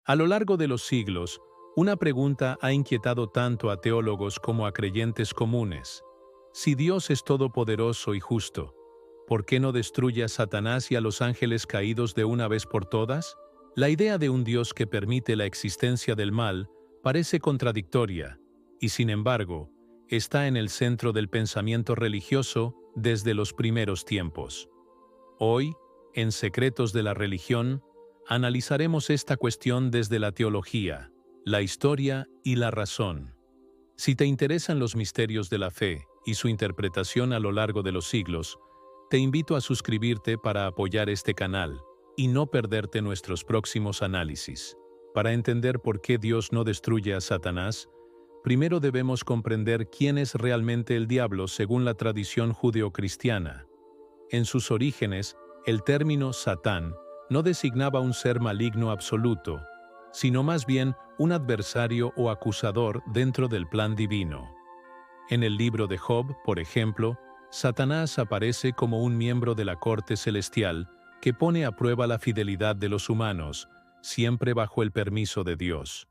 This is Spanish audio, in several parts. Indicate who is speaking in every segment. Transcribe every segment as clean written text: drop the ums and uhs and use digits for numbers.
Speaker 1: A lo largo de los siglos, una pregunta ha inquietado tanto a teólogos como a creyentes comunes. Si Dios es todopoderoso y justo, ¿por qué no destruye a Satanás y a los ángeles caídos de una vez por todas? La idea de un Dios que permite la existencia del mal parece contradictoria, y sin embargo, está en el centro del pensamiento religioso desde los primeros tiempos. Hoy, en Secretos de la Religión, analizaremos esta cuestión desde la teología, la historia y la razón. Si te interesan los misterios de la fe y su interpretación a lo largo de los siglos, te invito a suscribirte para apoyar este canal y no perderte nuestros próximos análisis. Para entender por qué Dios no destruye a Satanás, primero debemos comprender quién es realmente el diablo según la tradición judeocristiana. En sus orígenes, el término Satán no designaba un ser maligno absoluto, sino más bien un adversario o acusador dentro del plan divino. En el libro de Job, por ejemplo, Satanás aparece como un miembro de la corte celestial que pone a prueba la fidelidad de los humanos, siempre bajo el permiso de Dios.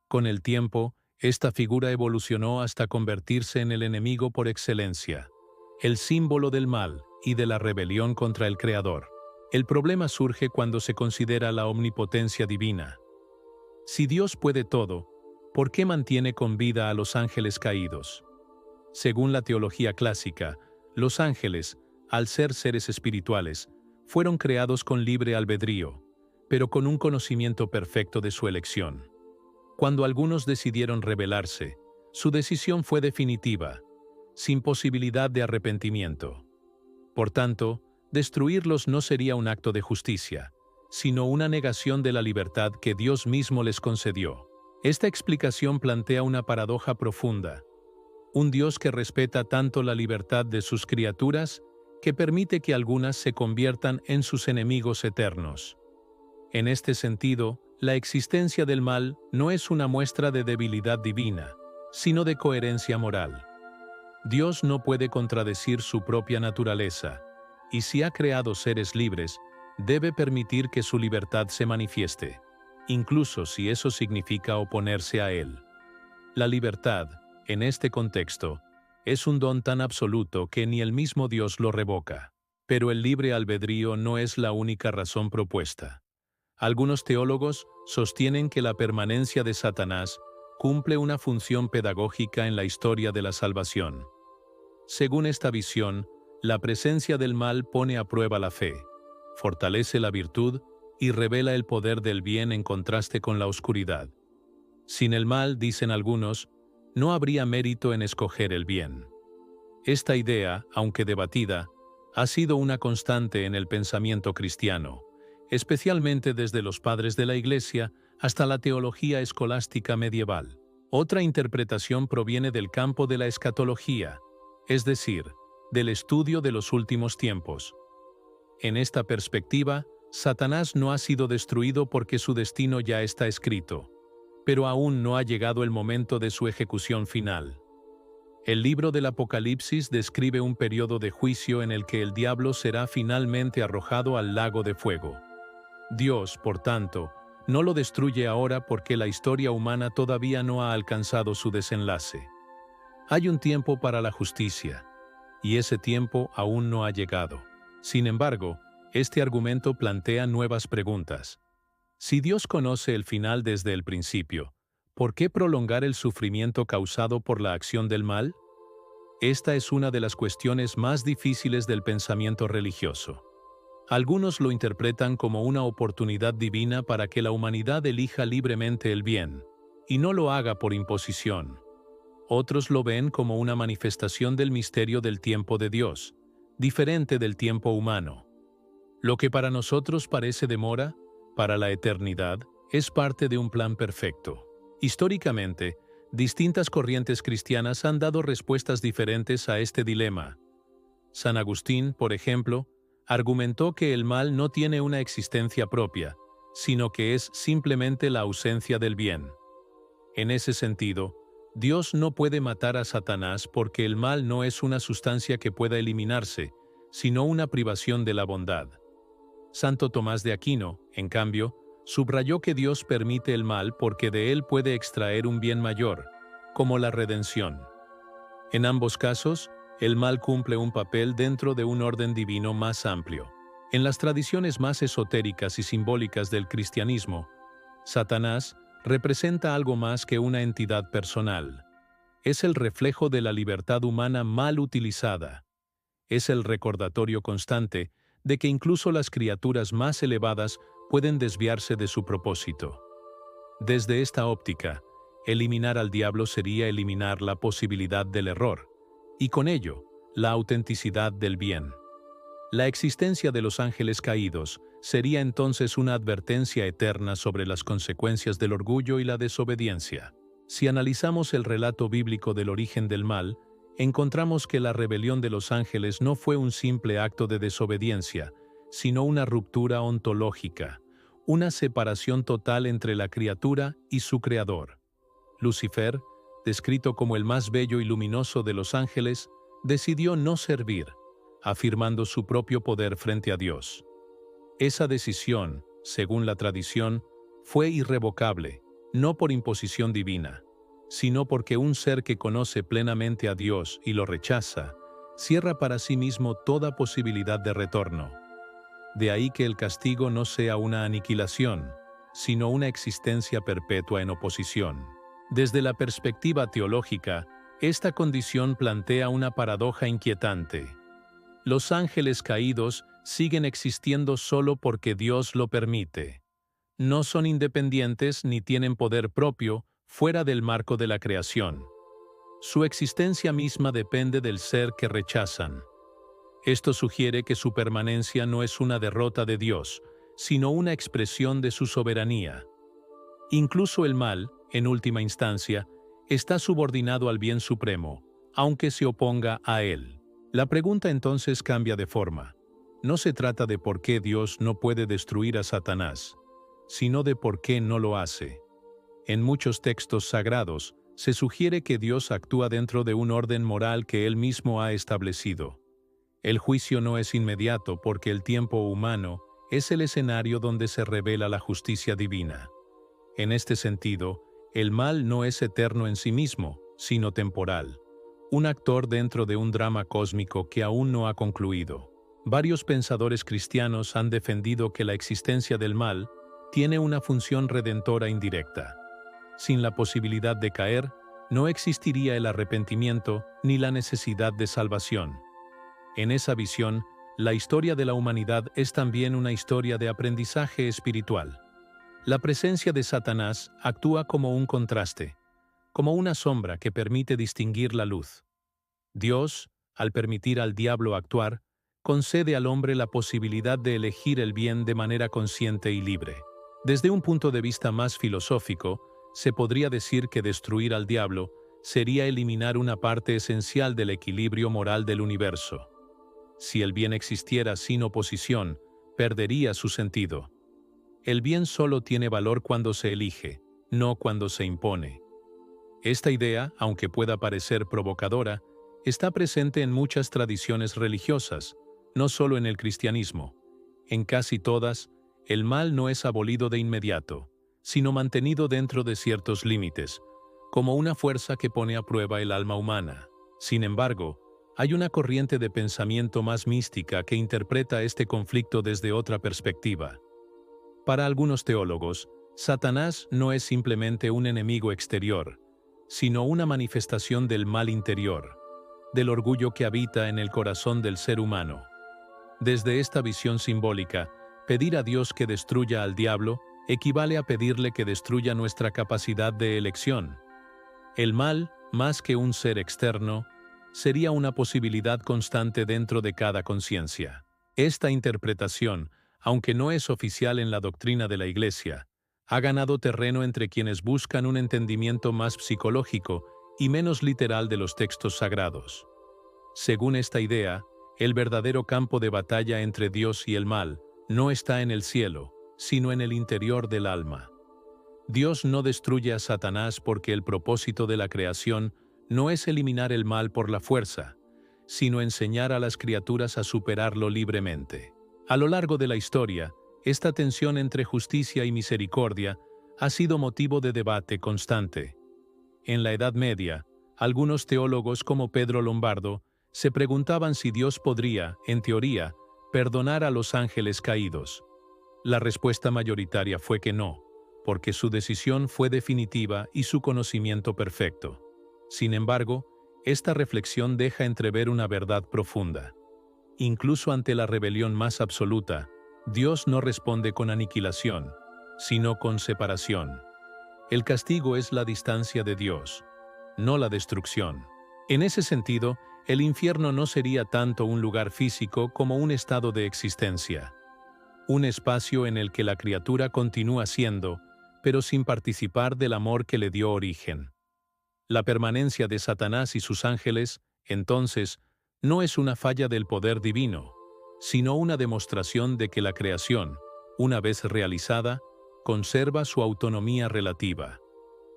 Speaker 1: Con el tiempo, esta figura evolucionó hasta convertirse en el enemigo por excelencia, el símbolo del mal y de la rebelión contra el Creador. El problema surge cuando se considera la omnipotencia divina. Si Dios puede todo, ¿por qué mantiene con vida a los ángeles caídos? Según la teología clásica, los ángeles, al ser seres espirituales, fueron creados con libre albedrío, pero con un conocimiento perfecto de su elección. Cuando algunos decidieron rebelarse, su decisión fue definitiva, sin posibilidad de arrepentimiento. Por tanto, destruirlos no sería un acto de justicia, sino una negación de la libertad que Dios mismo les concedió. Esta explicación plantea una paradoja profunda. Un Dios que respeta tanto la libertad de sus criaturas que permite que algunas se conviertan en sus enemigos eternos. En este sentido, la existencia del mal no es una muestra de debilidad divina, sino de coherencia moral. Dios no puede contradecir su propia naturaleza, y si ha creado seres libres, debe permitir que su libertad se manifieste, incluso si eso significa oponerse a él. La libertad, en este contexto, es un don tan absoluto que ni el mismo Dios lo revoca. Pero el libre albedrío no es la única razón propuesta. Algunos teólogos sostienen que la permanencia de Satanás cumple una función pedagógica en la historia de la salvación. Según esta visión, la presencia del mal pone a prueba la fe, fortalece la virtud y revela el poder del bien en contraste con la oscuridad. Sin el mal, dicen algunos, no habría mérito en escoger el bien. Esta idea, aunque debatida, ha sido una constante en el pensamiento cristiano, especialmente desde los padres de la Iglesia hasta la teología escolástica medieval. Otra interpretación proviene del campo de la escatología, es decir, del estudio de los últimos tiempos. En esta perspectiva, Satanás no ha sido destruido porque su destino ya está escrito, pero aún no ha llegado el momento de su ejecución final. El libro del Apocalipsis describe un periodo de juicio en el que el diablo será finalmente arrojado al lago de fuego. Dios, por tanto, no lo destruye ahora porque la historia humana todavía no ha alcanzado su desenlace. Hay un tiempo para la justicia, y ese tiempo aún no ha llegado. Sin embargo, este argumento plantea nuevas preguntas. Si Dios conoce el final desde el principio, ¿por qué prolongar el sufrimiento causado por la acción del mal? Esta es una de las cuestiones más difíciles del pensamiento religioso. Algunos lo interpretan como una oportunidad divina para que la humanidad elija libremente el bien, y no lo haga por imposición. Otros lo ven como una manifestación del misterio del tiempo de Dios, diferente del tiempo humano. Lo que para nosotros parece demora, para la eternidad, es parte de un plan perfecto. Históricamente, distintas corrientes cristianas han dado respuestas diferentes a este dilema. San Agustín, por ejemplo, argumentó que el mal no tiene una existencia propia, sino que es simplemente la ausencia del bien. En ese sentido, Dios no puede matar a Satanás porque el mal no es una sustancia que pueda eliminarse, sino una privación de la bondad. Santo Tomás de Aquino, en cambio, subrayó que Dios permite el mal porque de él puede extraer un bien mayor, como la redención. En ambos casos, el mal cumple un papel dentro de un orden divino más amplio. En las tradiciones más esotéricas y simbólicas del cristianismo, Satanás representa algo más que una entidad personal. Es el reflejo de la libertad humana mal utilizada. Es el recordatorio constante de que incluso las criaturas más elevadas pueden desviarse de su propósito. Desde esta óptica, eliminar al diablo sería eliminar la posibilidad del error, y con ello, la autenticidad del bien. La existencia de los ángeles caídos sería entonces una advertencia eterna sobre las consecuencias del orgullo y la desobediencia. Si analizamos el relato bíblico del origen del mal, encontramos que la rebelión de los ángeles no fue un simple acto de desobediencia, sino una ruptura ontológica, una separación total entre la criatura y su creador. Lucifer, descrito como el más bello y luminoso de los ángeles, decidió no servir, afirmando su propio poder frente a Dios. Esa decisión, según la tradición, fue irrevocable, no por imposición divina, sino porque un ser que conoce plenamente a Dios y lo rechaza, cierra para sí mismo toda posibilidad de retorno. De ahí que el castigo no sea una aniquilación, sino una existencia perpetua en oposición. Desde la perspectiva teológica, esta condición plantea una paradoja inquietante. Los ángeles caídos siguen existiendo solo porque Dios lo permite. No son independientes ni tienen poder propio fuera del marco de la creación. Su existencia misma depende del ser que rechazan. Esto sugiere que su permanencia no es una derrota de Dios, sino una expresión de su soberanía. Incluso el mal, en última instancia, está subordinado al bien supremo, aunque se oponga a él. La pregunta entonces cambia de forma. No se trata de por qué Dios no puede destruir a Satanás, sino de por qué no lo hace. En muchos textos sagrados, se sugiere que Dios actúa dentro de un orden moral que Él mismo ha establecido. El juicio no es inmediato porque el tiempo humano es el escenario donde se revela la justicia divina. En este sentido, el mal no es eterno en sí mismo, sino temporal. Un actor dentro de un drama cósmico que aún no ha concluido. Varios pensadores cristianos han defendido que la existencia del mal tiene una función redentora indirecta. Sin la posibilidad de caer, no existiría el arrepentimiento ni la necesidad de salvación. En esa visión, la historia de la humanidad es también una historia de aprendizaje espiritual. La presencia de Satanás actúa como un contraste, como una sombra que permite distinguir la luz. Dios, al permitir al diablo actuar, concede al hombre la posibilidad de elegir el bien de manera consciente y libre. Desde un punto de vista más filosófico, se podría decir que destruir al diablo sería eliminar una parte esencial del equilibrio moral del universo. Si el bien existiera sin oposición, perdería su sentido. El bien solo tiene valor cuando se elige, no cuando se impone. Esta idea, aunque pueda parecer provocadora, está presente en muchas tradiciones religiosas, no solo en el cristianismo. En casi todas, el mal no es abolido de inmediato, sino mantenido dentro de ciertos límites, como una fuerza que pone a prueba el alma humana. Sin embargo, hay una corriente de pensamiento más mística que interpreta este conflicto desde otra perspectiva. Para algunos teólogos, Satanás no es simplemente un enemigo exterior, sino una manifestación del mal interior, del orgullo que habita en el corazón del ser humano. Desde esta visión simbólica, pedir a Dios que destruya al diablo equivale a pedirle que destruya nuestra capacidad de elección. El mal, más que un ser externo, sería una posibilidad constante dentro de cada conciencia. Esta interpretación, aunque no es oficial en la doctrina de la Iglesia, ha ganado terreno entre quienes buscan un entendimiento más psicológico y menos literal de los textos sagrados. Según esta idea, el verdadero campo de batalla entre Dios y el mal no está en el cielo, sino en el interior del alma. Dios no destruye a Satanás porque el propósito de la creación no es eliminar el mal por la fuerza, sino enseñar a las criaturas a superarlo libremente. A lo largo de la historia, Esta tensión entre justicia y misericordia ha sido motivo de debate constante. En la Edad Media, algunos teólogos como Pedro Lombardo se preguntaban si Dios podría, en teoría, perdonar a los ángeles caídos. La respuesta mayoritaria fue que no, porque su decisión fue definitiva y su conocimiento perfecto. Sin embargo, esta reflexión deja entrever una verdad profunda. Incluso ante la rebelión más absoluta, Dios no responde con aniquilación, sino con separación. El castigo es la distancia de Dios, no la destrucción. En ese sentido, el infierno no sería tanto un lugar físico como un estado de existencia. Un espacio en el que la criatura continúa siendo, pero sin participar del amor que le dio origen. La permanencia de Satanás y sus ángeles, entonces, no es una falla del poder divino, sino una demostración de que la creación, una vez realizada, conserva su autonomía relativa.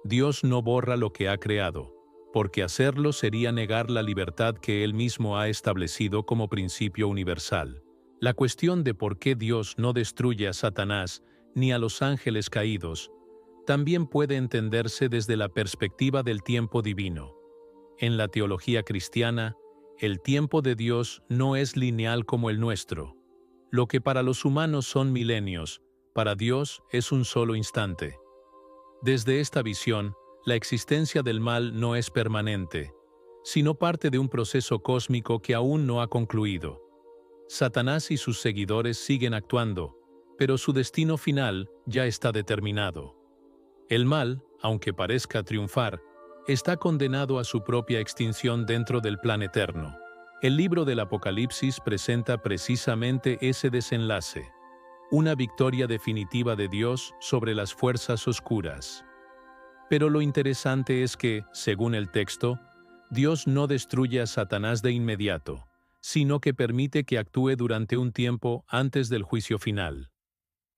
Speaker 1: Dios no borra lo que ha creado, porque hacerlo sería negar la libertad que Él mismo ha establecido como principio universal. La cuestión de por qué Dios no destruye a Satanás ni a los ángeles caídos también puede entenderse desde la perspectiva del tiempo divino. En la teología cristiana, el tiempo de Dios no es lineal como el nuestro. Lo que para los humanos son milenios, para Dios es un solo instante. Desde esta visión, la existencia del mal no es permanente, sino parte de un proceso cósmico que aún no ha concluido. Satanás y sus seguidores siguen actuando, pero su destino final ya está determinado. El mal, aunque parezca triunfar, está condenado a su propia extinción dentro del plan eterno. El libro del Apocalipsis presenta precisamente ese desenlace, una victoria definitiva de Dios sobre las fuerzas oscuras. Pero lo interesante es que, según el texto, Dios no destruye a Satanás de inmediato, sino que permite que actúe durante un tiempo antes del juicio final.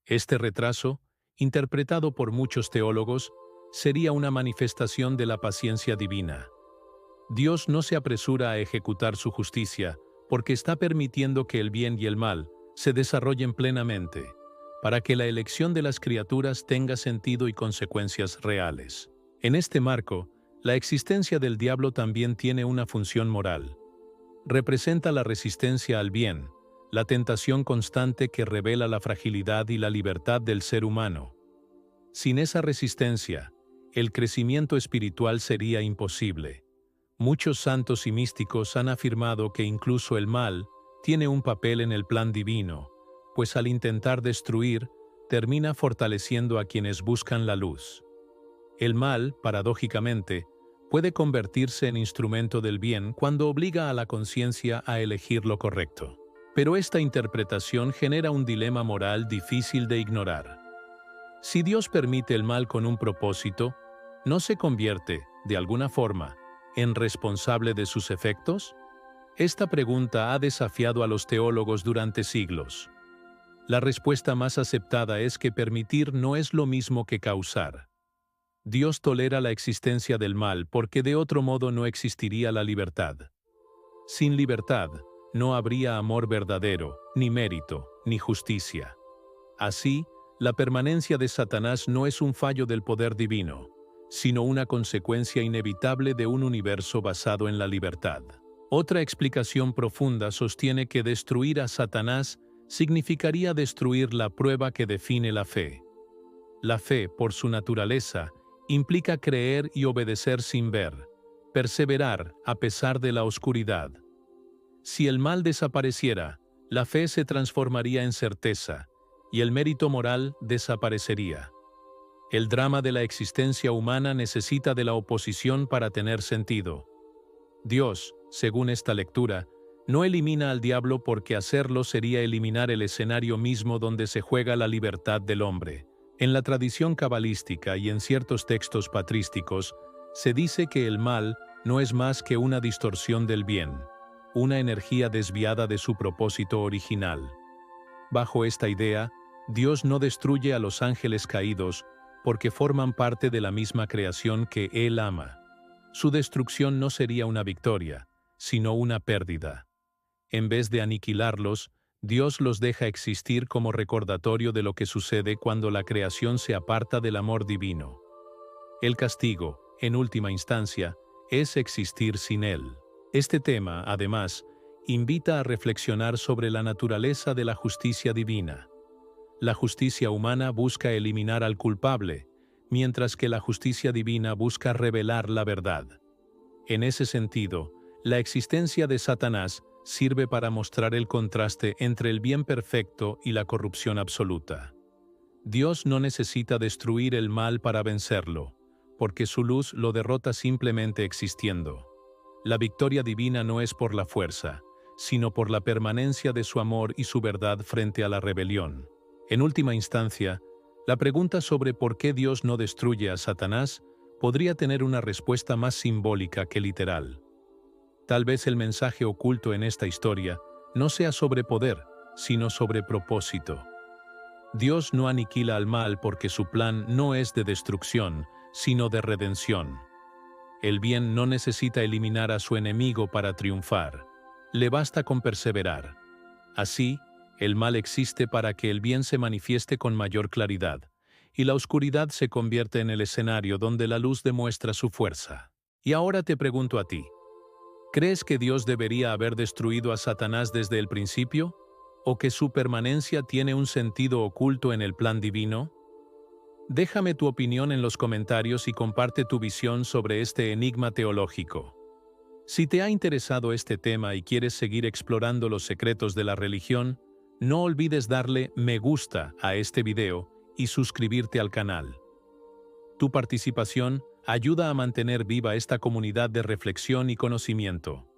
Speaker 1: Este retraso, interpretado por muchos teólogos, sería una manifestación de la paciencia divina. Dios no se apresura a ejecutar su justicia porque está permitiendo que el bien y el mal se desarrollen plenamente, para que la elección de las criaturas tenga sentido y consecuencias reales. En este marco, la existencia del diablo también tiene una función moral. Representa la resistencia al bien, la tentación constante que revela la fragilidad y la libertad del ser humano. Sin esa resistencia, el crecimiento espiritual sería imposible. Muchos santos y místicos han afirmado que incluso el mal tiene un papel en el plan divino, pues al intentar destruir, termina fortaleciendo a quienes buscan la luz. El mal, paradójicamente, puede convertirse en instrumento del bien cuando obliga a la conciencia a elegir lo correcto. Pero esta interpretación genera un dilema moral difícil de ignorar. Si Dios permite el mal con un propósito, ¿no se convierte, de alguna forma, en responsable de sus efectos? Esta pregunta ha desafiado a los teólogos durante siglos. La respuesta más aceptada es que permitir no es lo mismo que causar. Dios tolera la existencia del mal porque de otro modo no existiría la libertad. Sin libertad, no habría amor verdadero, ni mérito, ni justicia. Así, la permanencia de Satanás no es un fallo del poder divino, sino una consecuencia inevitable de un universo basado en la libertad. Otra explicación profunda sostiene que destruir a Satanás significaría destruir la prueba que define la fe. La fe, por su naturaleza, implica creer y obedecer sin ver, perseverar a pesar de la oscuridad. Si el mal desapareciera, la fe se transformaría en certeza, y el mérito moral desaparecería. El drama de la existencia humana necesita de la oposición para tener sentido. Dios, según esta lectura, no elimina al diablo porque hacerlo sería eliminar el escenario mismo donde se juega la libertad del hombre. En la tradición cabalística y en ciertos textos patrísticos, se dice que el mal no es más que una distorsión del bien, una energía desviada de su propósito original. Bajo esta idea, Dios no destruye a los ángeles caídos porque forman parte de la misma creación que Él ama. Su destrucción no sería una victoria, sino una pérdida. En vez de aniquilarlos, Dios los deja existir como recordatorio de lo que sucede cuando la creación se aparta del amor divino. El castigo, en última instancia, es existir sin Él. Este tema, además, invita a reflexionar sobre la naturaleza de la justicia divina. La justicia humana busca eliminar al culpable, mientras que la justicia divina busca revelar la verdad. En ese sentido, la existencia de Satanás sirve para mostrar el contraste entre el bien perfecto y la corrupción absoluta. Dios no necesita destruir el mal para vencerlo, porque su luz lo derrota simplemente existiendo. La victoria divina no es por la fuerza, sino por la permanencia de su amor y su verdad frente a la rebelión. En última instancia, la pregunta sobre por qué Dios no destruye a Satanás podría tener una respuesta más simbólica que literal. Tal vez el mensaje oculto en esta historia no sea sobre poder, sino sobre propósito. Dios no aniquila al mal porque su plan no es de destrucción, sino de redención. El bien no necesita eliminar a su enemigo para triunfar. Le basta con perseverar. Así, el mal existe para que el bien se manifieste con mayor claridad, y la oscuridad se convierte en el escenario donde la luz demuestra su fuerza. Y ahora te pregunto a ti, ¿crees que Dios debería haber destruido a Satanás desde el principio? ¿O que su permanencia tiene un sentido oculto en el plan divino? Déjame tu opinión en los comentarios y comparte tu visión sobre este enigma teológico. Si te ha interesado este tema y quieres seguir explorando los secretos de la religión, no olvides darle me gusta a este video y suscribirte al canal. Tu participación ayuda a mantener viva esta comunidad de reflexión y conocimiento.